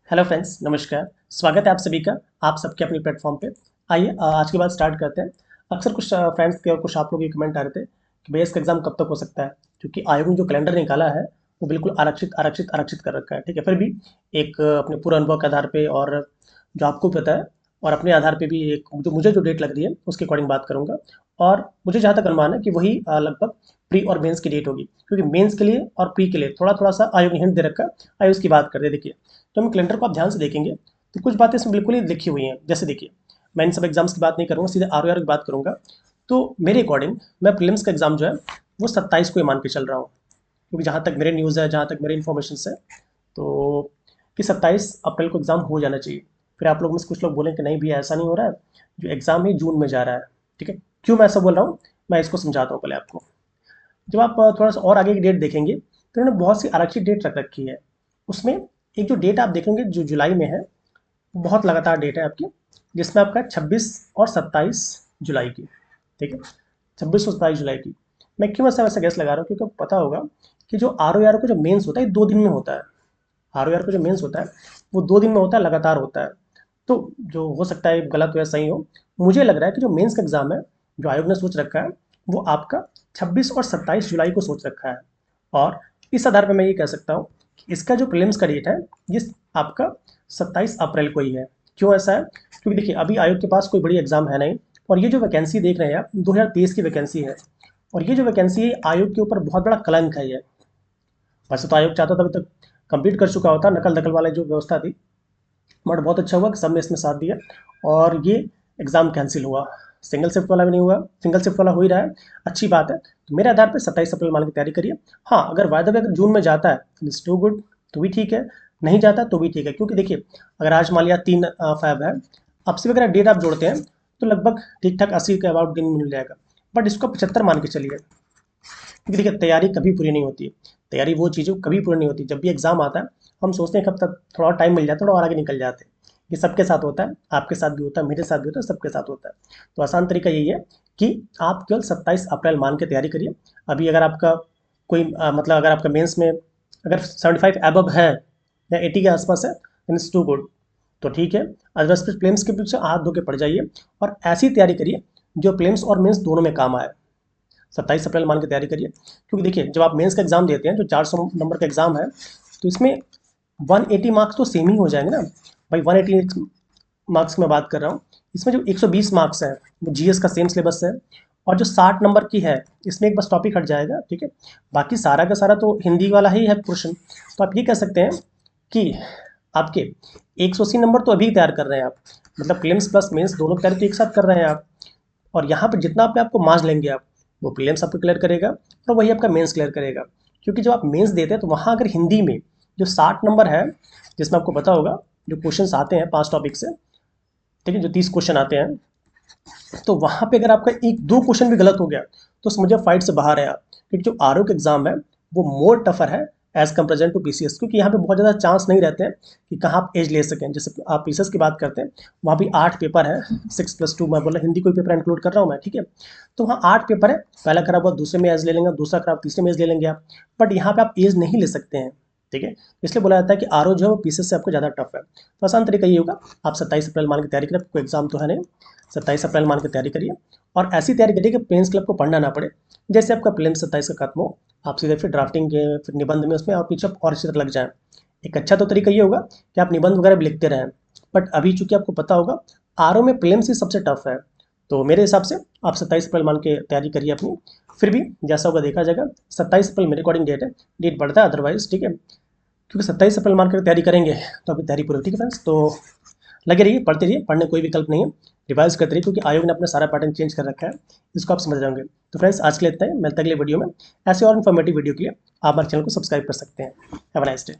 Hello friends, नमस्कार। स्वागत है आप सभी का आप सबके अपने प्लेटफॉर्म पे। आइए आज की बात स्टार्ट करते हैं। अक्सर कुछ फ्रेंड्स के और कुछ आप लोग के कमेंट आ रहे थे कि भैया इसका एग्ज़ाम कब तक हो सकता है, क्योंकि आयोग ने जो कैलेंडर निकाला है वो बिल्कुल आरक्षित आरक्षित आरक्षित कर रखा है। ठीक है, फिर भी एक अपने पूरे अनुभव के आधार पे और जो आपको पता है और अपने आधार पे भी एक जो मुझे जो डेट लग रही है उसके अकॉर्डिंग बात करूँगा। और मुझे जहाँ तक अनुमान है कि वही लगभग प्री और मेंस की डेट होगी, क्योंकि मेंस के लिए और प्री के लिए थोड़ा-थोड़ा सा आयोग ने हिंट दे रखा है। आइए उसकी बात करते हैं। देखिए, तो हम कैलेंडर को आप ध्यान से देखेंगे तो कुछ बातें इसमें बिल्कुल ही लिखी हुई हैं। जैसे देखिए, मैं इन सब एग्जाम्स की बात नहीं करूँगा, सीधे आरओआर की बात करूँगा। तो मेरे अकॉर्डिंग मैं प्रीलिम्स का एग्जाम जो है वो 27 को ही मान के चल रहा हूँ, क्योंकि जहाँ तक मेरे न्यूज़ है, जहाँ तक मेरे इन्फॉर्मेशन है, तो कि 27 अप्रैल को एग्ज़ाम हो जाना चाहिए। फिर आप लोग में से कुछ लोग बोलें कि नहीं भैया ऐसा नहीं हो रहा है, जो एग्ज़ाम है जून में जा रहा है। ठीक है, क्यों मैं ऐसा बोल रहा हूँ मैं इसको समझाता हूँ पहले आपको। जब आप थोड़ा सा और आगे की डेट देखेंगे तो उन्होंने बहुत सी आरक्षित डेट रख रखी है। उसमें एक जो डेट आप देखेंगे जो जुलाई में है, बहुत लगातार डेट है आपकी, जिसमें आपका 26 और 27 जुलाई की। ठीक है, 26 और 27 जुलाई की। मैं क्यों ऐसा वैसा गैस लगा रहा हूँ, क्योंकि आपको पता होगा कि जो आर ओ आर का जो मेंस होता है 2 दिन में होता है। आर ओ आर का जो मेंस होता है वो 2 दिन में होता है, लगातार होता है। तो जो हो सकता है गलत हो या सही हो, मुझे लग रहा है कि जो मेंस का एग्ज़ाम है जो आयोग ने सोच रखा है वो आपका 26 और 27 जुलाई को सोच रखा है। और इस आधार पर मैं ये कह सकता हूँ कि इसका जो प्रीलिम्स का डेट है ये आपका 27 अप्रैल को ही है। क्यों ऐसा है? क्योंकि देखिए अभी आयोग के पास कोई बड़ी एग्ज़ाम है नहीं, और ये जो वैकेंसी देख रहे हैं आप 2023 की वैकेंसी है। और ये जो वैकेंसी है आयोग के ऊपर बहुत बड़ा कलंक है ये। वैसे तो आयोग चाहता था अभी तक कंप्लीट कर चुका होता, नकल दखल वाली जो व्यवस्था थी, बट बहुत अच्छा हुआ कि सबने इसमें साथ दिया और ये एग्ज़ाम कैंसिल हुआ। सिंगल शिफ्ट वाला भी नहीं हुआ, सिंगल शिफ्ट वाला हो ही रहा है, अच्छी बात है। तो मेरे आधार पे 27 अप्रैल मान की तैयारी करिए। हाँ, अगर बाय द वे अगर जून में जाता है इट्स टू गुड, तो भी ठीक है, नहीं जाता तो भी ठीक है। क्योंकि देखिए अगर आज मान लिया 3 फ़ैब है, अब से अगर डेट आप जोड़ते हैं तो लगभग ठीक-ठाक 80 के अबाउट दिन मिल जाएगा। बट इसको 75 मान के चलिए, क्योंकि देखिए तैयारी कभी पूरी नहीं होती है। तैयारी वो चीज़ है कभी पूरी नहीं होती। जब भी एग्ज़ाम आता है हम सोचते हैं कब तक थोड़ा और टाइम मिल जाता है, थोड़ा और आगे निकल जाते हैं। ये सबके साथ होता है, आपके साथ भी होता है, मेरे साथ भी होता है, सबके साथ होता है। तो आसान तरीका यही है कि आप केवल 27 अप्रैल मान के तैयारी करिए। अभी अगर आपका कोई मतलब अगर आपका मेंस में अगर 75 अबव है या 80 के आसपास है देन इट्स टू गुड, तो ठीक है। अदरवाइज फिर प्रीलिम्स के पीछे हाथ धो के पड़ जाइए और ऐसी तैयारी करिए जो प्रीलिम्स और मेंस दोनों में काम आए। 27 अप्रैल मान के तैयारी करिए, क्योंकि देखिए जब आप मेंस का एग्ज़ाम देते हैं जो 400 नंबर का एग्ज़ाम है, तो इसमें 180 मार्क्स तो सेम ही हो जाएंगे ना भाई। 180 मार्क्स की मैं बात कर रहा हूँ। इसमें जो 120 मार्क्स है वो जीएस का सेम सिलेबस है, और जो 60 नंबर की है इसमें एक बस टॉपिक हट जाएगा। ठीक है, बाकी सारा का सारा तो हिंदी वाला ही है पोर्शन। तो आप ये कह सकते हैं कि आपके 180 नंबर तो अभी तैयार कर रहे हैं आप, मतलब प्रीलिम्स प्लस मेंस दोनों की तैयारी तो एक साथ कर रहे हैं आप। और यहाँ पे जितना पे आपको मार्क्स लेंगे आप, वो प्रीलिम्स आपको क्लियर करेगा और वही आपका मेंस क्लियर करेगा। क्योंकि जब आप मेंस देते हैं तो वहाँ अगर हिंदी में जो 60 नंबर है, जिसमें आपको पता होगा जो क्वेश्चंस आते हैं 5 टॉपिक से, ठीक है, जो 30 क्वेश्चन आते हैं, तो वहाँ पे अगर आपका एक दो क्वेश्चन भी गलत हो गया तो समझो फाइट से बाहर है आप। क्योंकि जो आर का एग्जाम है वो मोर टफर है एज कंपेरिजन टू पीसीएस, क्योंकि यहाँ पे बहुत ज़्यादा चांस नहीं रहते हैं कि कहाँ आप एज ले सकें। जैसे आप पीसीएस की बात करते हैं, वहाँ भी 8 पेपर है, 6+2, मैं बोला हिंदी कोई पेपर इंक्लूड कर रहा हूँ मैं, ठीक है। तो वहाँ 8 पेपर है, पहला खराब हुआ दूसरे में एज ले लेंगे, दूसरा खराब तीसरे में एज ले लेंगे आप। बट यहाँ पे आप एज नहीं ले सकते हैं, ठीक है। इसलिए बोला जाता है कि आर जो है वो पीसीएस से आपको ज़्यादा टफ है। तो आसान तरीका ये होगा, आप 27 अप्रैल मान की तैयारी करें, आपको एग्जाम तो है नहीं, 27 अप्रैल मान के तैयारी करिए। और ऐसी तैयारी करिए कि प्रेस क्लब को पढ़ना ना पड़े। जैसे आपका प्रीलिम्स 27 का खत्म हो, आप सीधे फिर ड्राफ्टिंग के फिर निबंध में उसमें आप पीछे और अच्छी तरह लग जाएँ। एक अच्छा तो तरीका ये होगा कि आप निबंध वगैरह भी लिखते रहें। बट अभी चूँकि आपको पता होगा आरओ में प्रीलिम्स ही सबसे टफ है, तो मेरे हिसाब से आप 27 अप्रैल मान के तैयारी करिए अपनी। फिर भी जैसा होगा देखा जाएगा। 27 अप्रैल मेरे अकॉर्डिंग डेट है, डेट बढ़ता है अदरवाइज, ठीक है। क्योंकि 27 अप्रैल मान कर तैयारी करेंगे तो अभी तैयारी पूरी, ठीक है फ्रेंड्स। तो लगे रहिए, पढ़ते रहिए, पढ़ने कोई विकल्प नहीं है, रिवाइज करते रहिए, क्योंकि आयोग ने अपना सारा पैटर्न चेंज कर रखा है, इसको आप समझ जाओगे। तो फ्रेंड्स आज के लिए इतना ही, मिलते हैं अगले वीडियो में। ऐसे और इन्फॉर्मेटिव वीडियो के लिए आप हमारे चैनल को सब्सक्राइब कर सकते हैं। Have a nice day.